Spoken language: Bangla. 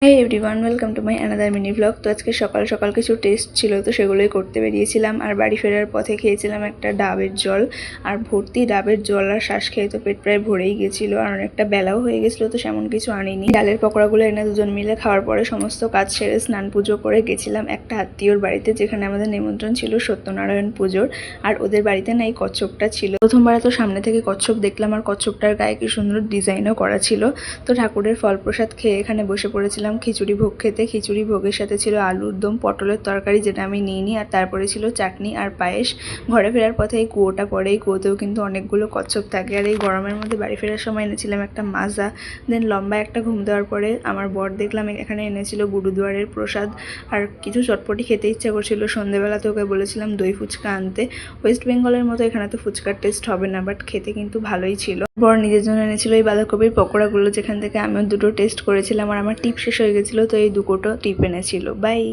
Hi everyone, welcome to my another mini blog. তো আজকে সকাল সকাল কিছু টেস্ট ছিল, তো সেগুলোই করতে বেরিয়েছিলাম। আর বাড়ি ফেরার পথে খেয়েছিলাম একটা ডাবের জল, আর ভর্তি ডাবের জল আর শ্বাস খেয়ে তো পেট প্রায় ভরেই গেছিলো, আর অনেকটা বেলাও হয়ে গেছিলো, তো সেমন কিছু আনিনি। ডালের পকোড়াগুলো এনে দুজন মিলে খাওয়ার পরে সমস্ত কাজ সেরে স্নান পুজো করে গেছিলাম একটা আত্মীয়র বাড়িতে, যেখানে আমাদের নিমন্ত্রণ ছিল সত্যনারায়ণ পুজোর। আর ওদের বাড়িতে না এই কচ্ছপটা ছিল। প্রথমবার তো সামনে থেকে কচ্ছপ দেখলাম, আর কচ্ছপটার গায়ে কি সুন্দর ডিজাইনও করা ছিল। তো ঠাকুরের ফল প্রসাদ খেয়ে এখানে বসে পড়েছিলাম খিচুড়ি ভোগ খেতে। খিচুড়ি ভোগের সাথে ছিল আলুর দম, পটলের তরকারি, যেটা আমি নিইনি, আর তারপরে ছিল চাটনি আর পায়েস। ঘরে ফেরার পথে এই কুয়োটা পড়ে, এই কুয়োতেও কিন্তু অনেকগুলো কচ্ছপ থাকে। আর এই গরমের মধ্যে বাড়ি ফেরার সময় এনেছিলাম একটা মাজা, দেন লম্বা একটা ঘুম দেওয়ার পরে আমার বর দেখলাম এখানে এনেছিল গুরুদুয়ারের প্রসাদ। আর কিছু চটপটি খেতে ইচ্ছা করছিল, সন্ধেবেলাতে ওকে বলেছিলাম দই ফুচকা আনতে। ওয়েস্ট বেঙ্গলের মতো এখানে তো ফুচকার টেস্ট হবে না, বাট খেতে কিন্তু ভালোই ছিল। বর নিজের জন্য এনেছিল এই বাঁধাকপির পকোড়াগুলো, যেখান থেকে আমিও দুটো টেস্ট করেছিলাম, আর আমার টিপ শেষ হয়ে গেছিলো, তো এই দুটো টিপ এনেছিল। বাই।